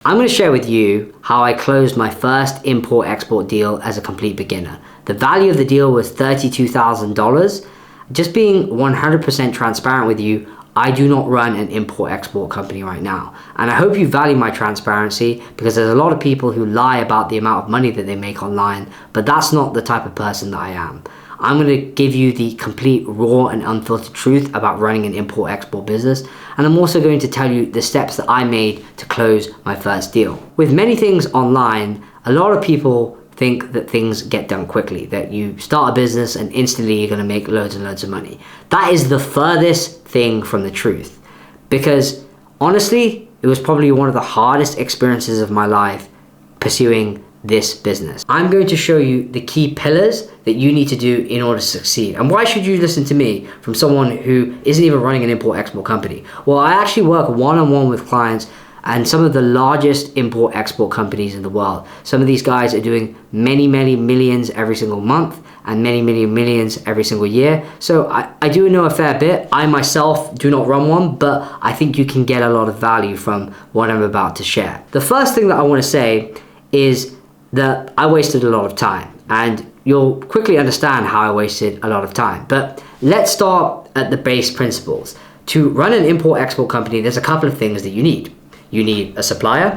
I'm going to share with you how I closed my first import-export deal as a complete beginner. The value of the deal was $32,000. Just being 100% transparent with you, I do not run an import-export company right now. And I hope you value my transparency, because there's a lot of people who lie about the amount of money that they make online, but that's not the type of person that I am. I'm going to give you the complete raw and unfiltered truth about running an import-export business, and I'm also going to tell you the steps that I made to close my first deal. With many things online, a lot of people think that things get done quickly, that you start a business and instantly you're going to make loads and loads of money. That is the furthest thing from the truth, because honestly, it was probably one of the hardest experiences of my life pursuing this business. I'm going to show you the key pillars that you need to do in order to succeed. And why should you listen to me from someone who isn't even running an import-export company? Well, I actually work one-on-one with clients and some of the largest import-export companies in the world. Some of these guys are doing many millions every single month and many millions every single year. So I do know a fair bit. I myself do not run one, but I think you can get a lot of value from what I'm about to share. The first thing that I want to say is that I wasted a lot of time, and you'll quickly understand how I wasted a lot of time. But let's start at the base principles. To run an import-export company, there's a couple of things that you need. You need a supplier,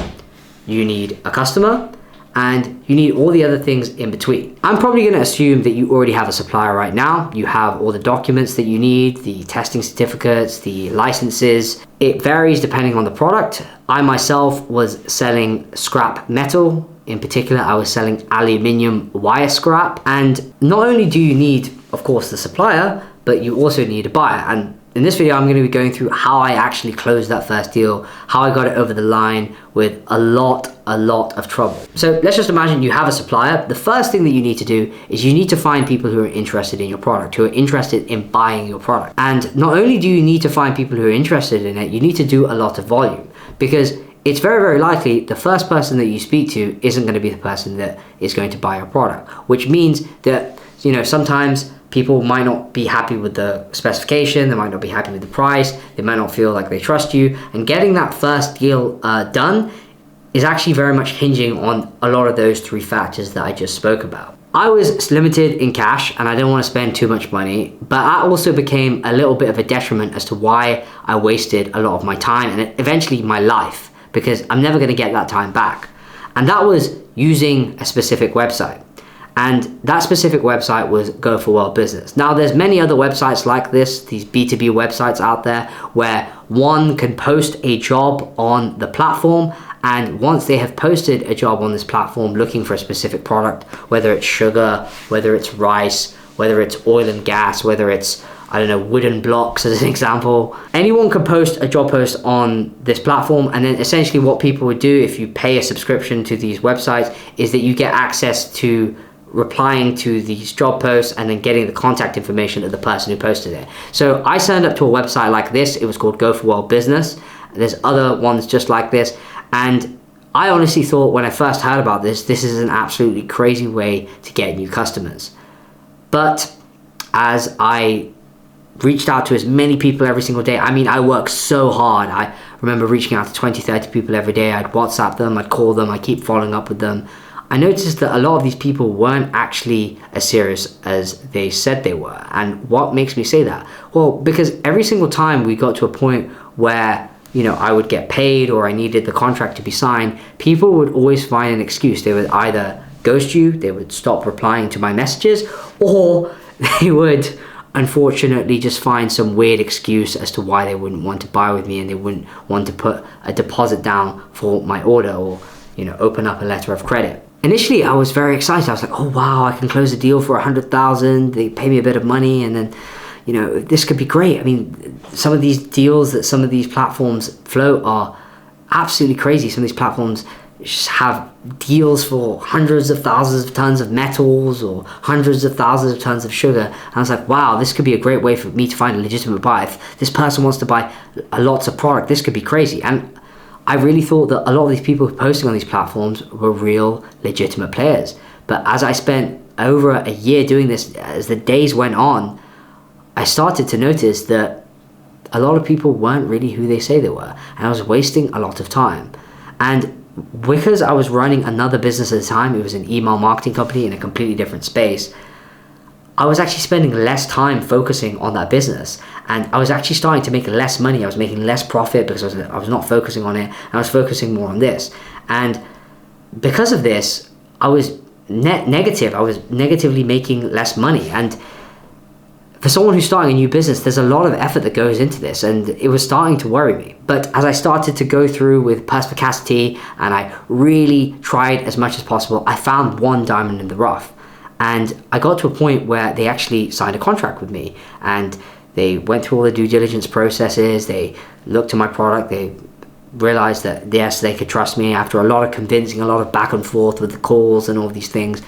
you need a customer, and you need all the other things in between. I'm probably going to assume that you already have a supplier right now. You have all the documents that you need, the testing certificates, the licenses. It varies depending on the product. I myself was selling scrap metal. In particular, I was selling aluminium wire scrap. And not only do you need, of course, the supplier, but you also need a buyer. And in this video, I'm going to be going through how I actually closed that first deal, how I got it over the line with a lot of trouble. So let's just imagine you have a supplier. The first thing that you need to do is you need to find people who are interested in your product, who are interested in buying your product. And not only do you need to find people who are interested in it, you need to do a lot of volume, because it's very likely the first person that you speak to isn't going to be the person that is going to buy your product, which means that, sometimes people might not be happy with the specification, they might not be happy with the price, they might not feel like they trust you, and getting that first deal done is actually very much hinging on a lot of those three factors that I just spoke about. I was limited in cash and I didn't want to spend too much money, but that also became a little bit of a detriment as to why I wasted a lot of my time and eventually my life, because I'm never going to get that time back. And that was using a specific website. And that specific website was Go for World Business. Now, there's many other websites like this, these B2B websites out there, where one can post a job on the platform, and once they have posted a job on this platform looking for a specific product, whether it's sugar, whether it's rice, whether it's oil and gas, whether it's, wooden blocks as an example. Anyone can post a job post on this platform, and then essentially what people would do if you pay a subscription to these websites is that you get access to replying to these job posts and then getting the contact information of the person who posted it. So I signed up to a website like this. It was called Go for World Business. There's other ones just like this. And I honestly thought when I first heard about this is an absolutely crazy way to get new customers. But as I reached out to as many people every single day, I worked so hard. I remember reaching out to 20-30 people every day. I'd WhatsApp them, I'd call them, I'd keep following up with them. I noticed that a lot of these people weren't actually as serious as they said they were. And what makes me say that? Well, because every single time we got to a point where, I would get paid or I needed the contract to be signed, people would always find an excuse. They would either ghost you, they would stop replying to my messages, or they would unfortunately just find some weird excuse as to why they wouldn't want to buy with me and they wouldn't want to put a deposit down for my order or, open up a letter of credit. Initially, I was very excited. I was like, oh wow, I can close a deal for 100,000. They pay me a bit of money, and then, this could be great. Some of these deals that some of these platforms float are absolutely crazy. Some of these platforms just have deals for hundreds of thousands of tons of metals or hundreds of thousands of tons of sugar. And I was like, wow, this could be a great way for me to find a legitimate buyer. If this person wants to buy lots of product, this could be crazy. And I really thought that a lot of these people posting on these platforms were real legitimate players. But as I spent over a year doing this, as the days went on, I started to notice that a lot of people weren't really who they say they were, and I was wasting a lot of time. And because I was running another business at the time, it was an email marketing company in a completely different space, I was actually spending less time focusing on that business, and I was actually starting to make less money. I was making less profit because I was not focusing on it, and I was focusing more on this. And because of this, I was negative. I was negatively making less money. And for someone who's starting a new business, there's a lot of effort that goes into this, and it was starting to worry me. But as I started to go through with perspicacity and I really tried as much as possible, I found one diamond in the rough. And I got to a point where they actually signed a contract with me, and they went through all the due diligence processes. They looked at my product. They realized that yes, they could trust me. After a lot of convincing, a lot of back and forth with the calls and all these things,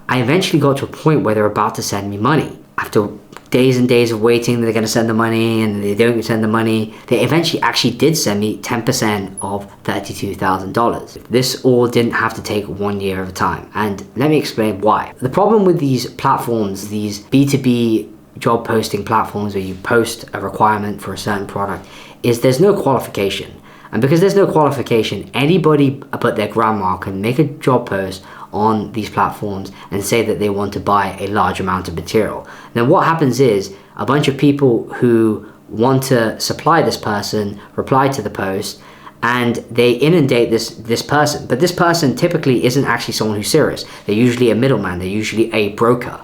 I eventually got to a point where they're about to send me money. After days and days of waiting, they're going to send the money, and they don't send the money. They eventually actually did send me 10% of $32,000. This all didn't have to take 1 year of time, and let me explain why. The problem with these platforms, these B2B job posting platforms where you post a requirement for a certain product, is there's no qualification. And because there's no qualification, anybody but their grandma can make a job post on these platforms and say that they want to buy a large amount of material. Then what happens is a bunch of people who want to supply this person reply to the post, and they inundate this person. But this person typically isn't actually someone who's serious. They're usually a middleman. They're usually a broker.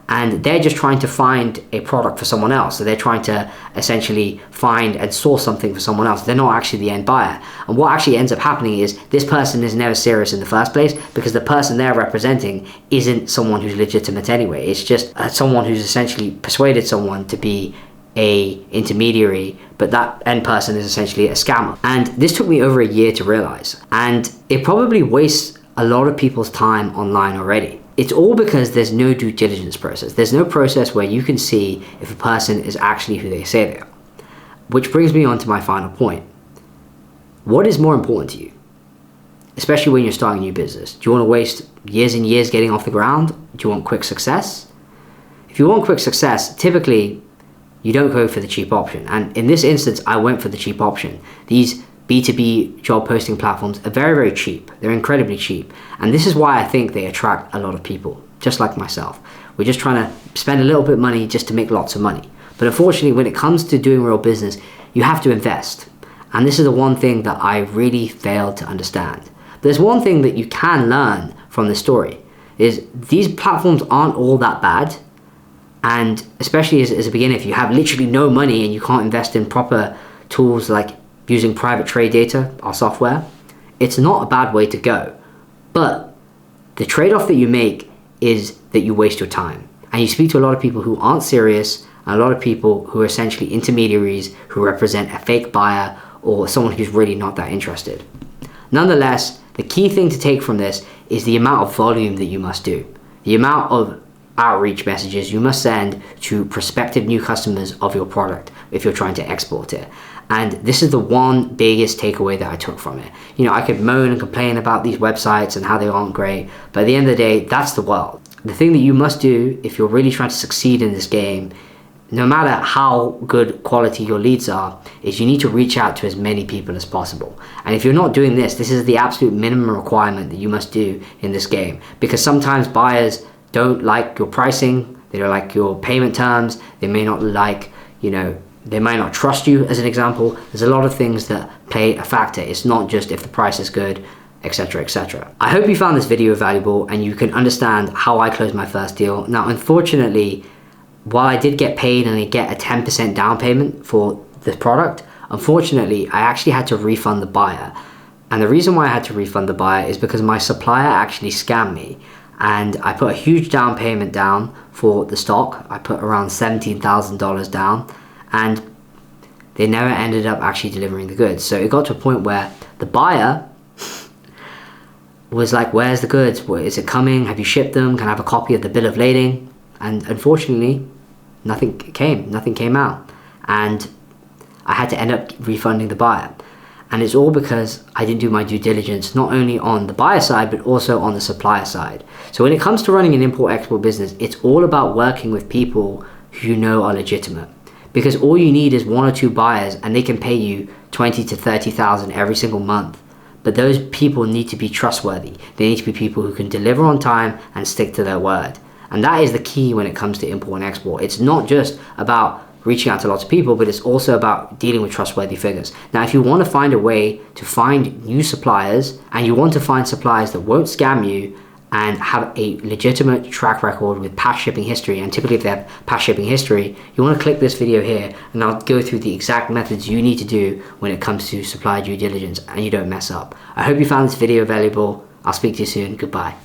And they're just trying to find a product for someone else. So they're trying to essentially find and source something for someone else. They're not actually the end buyer. And what actually ends up happening is this person is never serious in the first place, because the person they're representing isn't someone who's legitimate anyway. It's just someone who's essentially persuaded someone to be a intermediary, but that end person is essentially a scammer. And this took me over a year to realize. And it probably wastes a lot of people's time online already. It's all because there's no due diligence process. There's no process where you can see if a person is actually who they say they are. Which brings me on to my final point. What is more important to you? Especially when you're starting a new business. Do you want to waste years and years getting off the ground? Do you want quick success? If you want quick success, typically you don't go for the cheap option. And in this instance, I went for the cheap option. These B2B job posting platforms are very, very cheap. They're incredibly cheap. And this is why I think they attract a lot of people, just like myself. We're just trying to spend a little bit of money just to make lots of money. But unfortunately, when it comes to doing real business, you have to invest. And this is the one thing that I really failed to understand. There's one thing that you can learn from this story, is these platforms aren't all that bad. And especially as a beginner, if you have literally no money and you can't invest in proper tools like using private trade data, our software, it's not a bad way to go. But the trade-off that you make is that you waste your time. And you speak to a lot of people who aren't serious, and a lot of people who are essentially intermediaries who represent a fake buyer or someone who's really not that interested. Nonetheless, the key thing to take from this is the amount of volume that you must do. The amount of outreach messages you must send to prospective new customers of your product if you're trying to export it. And this is the one biggest takeaway that I took from it. You know, I could moan and complain about these websites and how they aren't great, but at the end of the day, that's the world. The thing that you must do if you're really trying to succeed in this game, no matter how good quality your leads are, is you need to reach out to as many people as possible. And if you're not doing this, this is the absolute minimum requirement that you must do in this game. Because sometimes buyers don't like your pricing, they don't like your payment terms, they may not like, they might not trust you, as an example. There's a lot of things that play a factor. It's not just if the price is good, etc., etc. I hope you found this video valuable and you can understand how I closed my first deal. Now, unfortunately, while I did get paid and I get a 10% down payment for the product, unfortunately, I actually had to refund the buyer. And the reason why I had to refund the buyer is because my supplier actually scammed me. And I put a huge down payment down for the stock. I put around $17,000 down, and they never ended up actually delivering the goods. So it got to a point where the buyer was like, where's the goods? Is it coming? Have you shipped them? Can I have a copy of the bill of lading? And unfortunately, nothing came out. And I had to end up refunding the buyer. And it's all because I didn't do my due diligence, not only on the buyer side, but also on the supplier side. So when it comes to running an import-export business, it's all about working with people who you know are legitimate. Because all you need is one or two buyers and they can pay you 20 to 30,000 every single month. but those people need to be trustworthy. They need to be people who can deliver on time and stick to their word. And that is the key when it comes to import and export. It's not just about reaching out to lots of people, but it's also about dealing with trustworthy figures. Now, if you want to find a way to find new suppliers, and you want to find suppliers that won't scam you and have a legitimate track record with past shipping history, and typically if they have past shipping history, you want to click this video here, and I'll go through the exact methods you need to do when it comes to supplier due diligence and you don't mess up. I hope you found this video valuable. I'll speak to you soon. Goodbye.